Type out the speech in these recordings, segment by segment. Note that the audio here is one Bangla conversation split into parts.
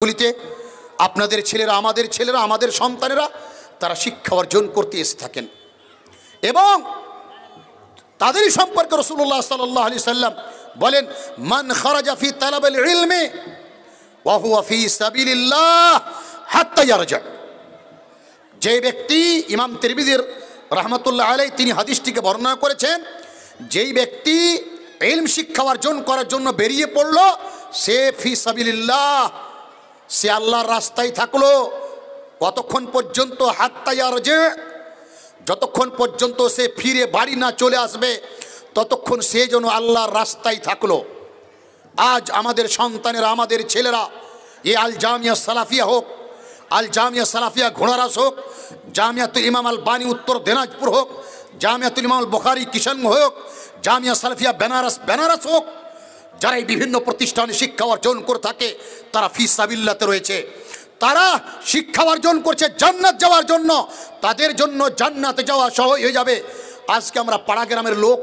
গুলিতে আপনাদের ছেলেরা, আমাদের সন্তানেরা তারা শিক্ষা অর্জন করতে এসে থাকেন এবং তাদেরই সম্পর্কে রাসূলুল্লাহ সাল্লাল্লাহু আলাইহি সাল্লাম বলেন, মান খারাজা ফি তালাবিল ইলমি ওয়া হুয়া ফি সাবিলিল্লাহ হাত্তা ইয়ারজা। যে ব্যক্তি, ইমাম তিরমিজি রাহমাতুল্লাহ আলাইহি তিনি হাদিসটিকে বর্ণনা করেছেন, যেই ব্যক্তি ইলম শিক্ষা অর্জন করার জন্য বেরিয়ে পড়লো, সে ফি সাবিলিল্লাহ, সে আল্লাহর রাস্তায় থাকলো। কতক্ষণ পর্যন্ত? হাত্তা ইয়ারজা, যতক্ষণ পর্যন্ত সে ফিরে বাড়ি না চলে আসবে ততক্ষণ সে যেন আল্লাহর রাস্তায় থাকলো। আজ আমাদের সন্তানেরা, আমাদের ছেলেরা, এ আল জামিয়া সালাফিয়া হোক, আল জামিয়া সালাফিয়া ঘোড়ারাস হোক, জামিয়াতুল ইমাম আল বানী উত্তর দিনাজপুর হোক, জামিয়াতুল ইমাম আল বুখারী কিশনগঞ্জ হোক, জামিয়া সালাফিয়া বেনারস হোক, যারা এই বিভিন্ন প্রতিষ্ঠানে শিক্ষা অর্জন করে থাকে তারা ফি সাবিলিল্লাহতে রয়েছে। তারা শিক্ষা অর্জন করছে জান্নাত যাওয়ার জন্য, তাদের জন্য জান্নাতে যাওয়া সহজ হয়ে যাবে। আজকে আমরা পাড়া গ্রামের লোক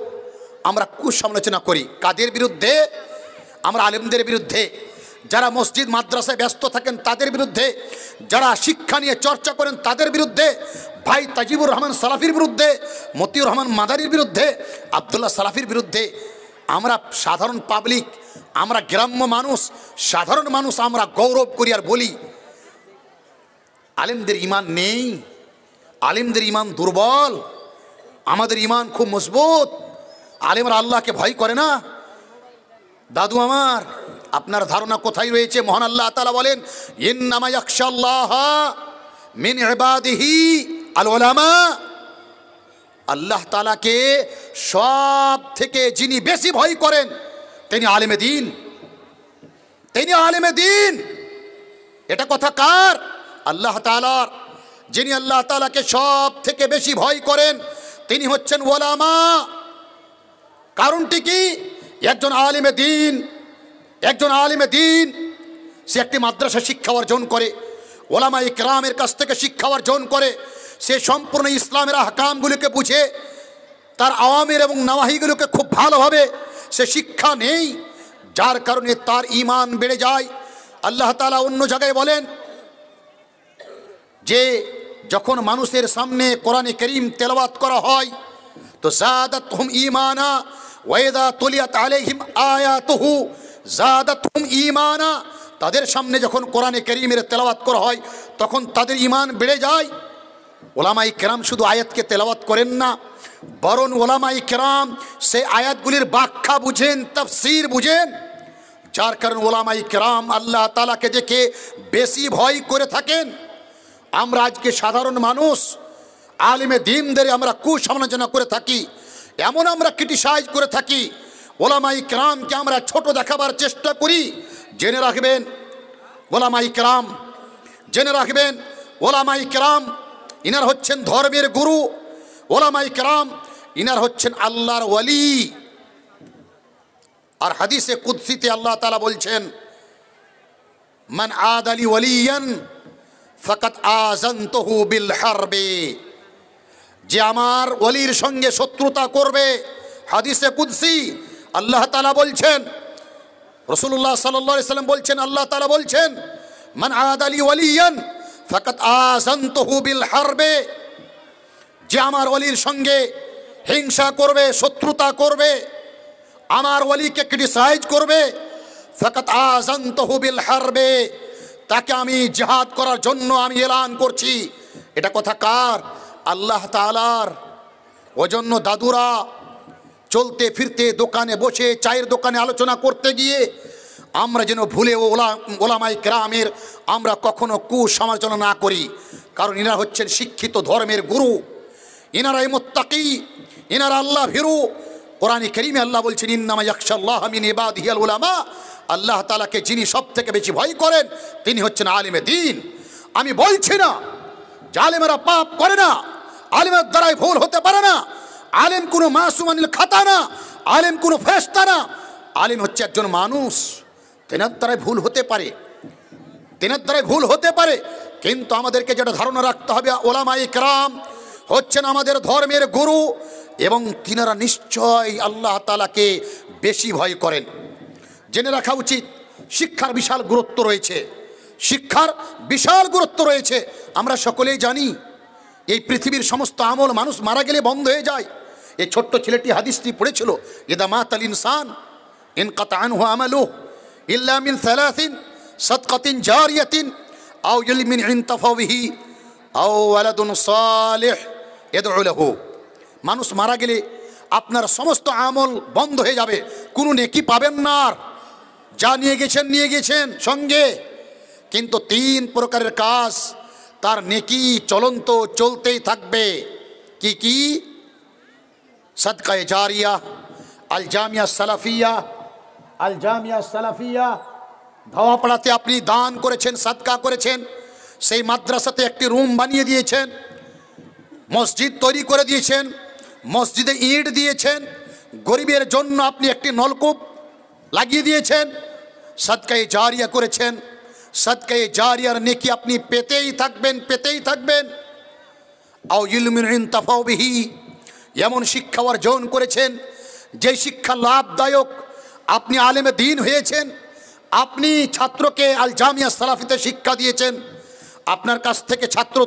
আমরা কুসমালোচনা করি কাদের বিরুদ্ধে? আমরা আলেমদের বিরুদ্ধে। যারা মসজিদ মাদ্রাসায় ব্যস্ত থাকেন তাদের বিরুদ্ধে, যারা শিক্ষা নিয়ে চর্চা করেন তাদের বিরুদ্ধে, ভাই তাজিবুর রহমান সালাফির বিরুদ্ধে, মতিউর রহমান মাদারির বিরুদ্ধে, আবদুল্লাহ সালাফির বিরুদ্ধে। আমরা সাধারণ পাবলিক, আমরা গ্রাম্য মানুষ, সাধারণ মানুষ আমরা গৌরব করি আর বলি আলেমদের ইমান নেই, আলেমদের ইমান দুর্বল, আমাদের ইমান খুব মজবুত, আলেমরা আল্লাহকে ভয় করে না। দাদু আমার, আপনার ধারণা কোথায় রয়েছে? মহান আল্লাহ তাআলা বলেন, ইন্নামা ইয়াখশাল্লাহা মিন ইবাদিহি আল উলামা। আল্লাহ তাআলাকে সব থেকে যিনি বেশি ভয় করেন তিনি আলেমে দ্বীন, তিনি আলেমে দ্বীন। এটা কথা কার? আল্লাহ তাআলার। যিনি আল্লাহ তাআলাকে সব থেকে বেশি ভয় করেন তিনি হচ্ছেন উলামা। কারণটি কি? একজন আলেমে দ্বীন সে একটি মাদ্রাসা শিক্ষা অর্জন করে, ওলামায়ে কেরামের কাছ থেকে শিক্ষা অর্জন করে, সে সম্পূর্ণ ইসলামের আহকামগুলোকে বুঝে, তার আওয়ামির এবং নাওয়াহিগুলোকে খুব ভালোভাবে সে শিক্ষা নেই, যার কারণে তার ঈমান বেড়ে যায়। আল্লাহ তাআলা অন্য জায়গায় বলেন যে যখন মানুষের সামনে কোরআনে কারীম তেলাওয়াত করা হয় তো যাদাতহুম ঈমানা ওয়া ইযা তুলিয়াত আলাইহিম আয়াতুহু যাদাতহুম ঈমানা। তাদের সামনে যখন কোরআনে কারীমের তেলাওয়াত করা হয় তখন তাদের ঈমান বেড়ে যায়। ওলামায়ে কেরাম শুধু আয়াতকে তেলাওয়াত করেন না, বরং ওলামায়ে কেরাম সেই আয়াতগুলির ব্যাখ্যা বুঝেন, তাফসীর বুঝেন, যার কারণে ওলামায়ে কেরাম আল্লাহ তাআলাকে দেখে বেশি ভয় করে থাকেন। আমরা আজকে সাধারণ মানুষ আলেমে দ্বীনদের আমরা কুসমালোচনা করে থাকি, এমন আমরা ক্রিটিসাইজ করে থাকি, ওলামায়ে কেরামকে আমরা ছোট দেখাবার চেষ্টা করি। জেনে রাখবেন ওলামায়ে কেরাম, জেনে রাখবেন ওলামায়ে কেরাম ইনার হচ্ছেন ধর্মের গুরু। ওলামায়ে কেরাম ইনার হচ্ছেন আল্লাহর ওয়ালি। আর হাদিসে কুদসিতে আল্লাহ তাআলা বলছেন, মান আদালি ওয়ালিয়ান ফাকাত আযানতুহু বিল হারবি। যে আমার ওলির সঙ্গে শত্রুতা করবে, হাদিসে কুদসি আল্লাহ তাআলা বলছেন, রাসূলুল্লাহ সাল্লাল্লাহু আলাইহি সাল্লাম বলছেন, আল্লাহ তাআলা বলছেন, মান আদালি ওয়ালিয়ান ফাকাত আযানতুহু বিল হারবি। যে আমার ওলির সঙ্গে হিংসা করবে, শত্রুতা করবে, আমার ওলিকে ক্রিটিসাইজ করবে, ফাকাত আযানতুহু বিল হারবি, তাকে আমি জিহাদ করার জন্য আমি এলান করছি। এটা কথা কার? আল্লাহ তাআলার। ওজন্য দাদুরা চলতে ফিরতে দোকানে বসে চায়ের দোকানে আলোচনা করতে গিয়ে আমরা যেন ভুলে ওলামায়ে কেরামের আমরা কখনো কুসমালোচনা না করি, কারণ ইনারা হচ্ছেন শিক্ষিত ধর্মের গুরু, ইনারাই মুত্তাকি, ইনারা আল্লাহ ভীরু। কোরআনে কারীমে আল্লাহ বলছেন, ইন্নামা ইয়াখশাল্লাহা মিন ইবাদিহি আল উলামা। আল্লাহ তাআলাকে যিনি সব থেকে বেশি ভয় করেন তিনি হচ্ছেন আলেমে দ্বীন। আমি বলছি না যে আলেমেরা পাপ করে না, আলেমের দ্বারাই ভুল হতে পারে না, আলেম কোনো মাসুম আনিল খাতা না, আলেম কোনো ফেরেশতা না, আলেম হচ্ছে একজন মানুষ, তেনার দ্বারাই ভুল হতে পারে, তেনার দ্বারাই ভুল হতে পারে। কিন্তু আমাদেরকে যেটা ধারণা রাখতে হবে, ওলামায়ে কেরাম হচ্ছেন আমাদের ধর্মের গুরু এবং তিনারা নিশ্চয় আল্লাহ তাআলাকে বেশি ভয় করেন। জেনে রাখা উচিত শিক্ষার বিশাল গুরুত্ব রয়েছে। শিক্ষার বিশাল গুরুত্ব রয়েছে। আমরা সকলেই জানি এই পৃথিবীর সমস্ত আমল মানুষ মারা গেলে বন্ধ হয়ে যায়। এই ছোট্ট ছেলেটি হাদিসটি পড়েছিল, ইদা মাতাল ইনসান ইনকাতা আনহু আমালুহু ইল্লা মিন সালাসিন সাদকাতিন জারিয়াতিন আও ইলমিন ইনতাফা বিহি আও ওয়ালাদুন সালিহ ইয়াদউ লাহু। মানুষ মারা গেলে আপনার সমস্ত আমল বন্ধ হয়ে যাবে, কোনো নেকি পাবেন না। যা নিয়ে গেছেন সঙ্গে, কিন্তু 3 প্রকারের কাজ তার নেকি চলন্ত চলতেই থাকবে। কি কি? সাদকায়ে জারিয়া, আল জামিয়া সালাফিয়া, আল জামিয়া সালাফিয়া। ধাওয়াপাড়াতে আপনি দান করেছেন, সাদকা করেছেন, সেই মাদ্রাসাতে একটি রুম বানিয়ে দিয়েছেন, মসজিদ তৈরি করে দিয়েছেন, মসজিদে ইট দিয়েছেন, গরিবের জন্য আপনি একটি নলকূপ লাগিয়ে দিয়েছেন, সাদকায়ে জারিয়া করেছেন। সাদকায়ে জারিয়ার নেকি আপনি পেতেই থাকবেন। আও ইলমিন ইনতাফাউ বিহি, এমন শিক্ষা অর্জন করেছেন যে শিক্ষা লাভদায়ক। আপনি আলেমে দ্বীন হয়েছেন, আপনি ছাত্রকে আল জামিয়া সালাফিতে শিক্ষা দিয়েছেন, আপনার কাছ থেকে ছাত্র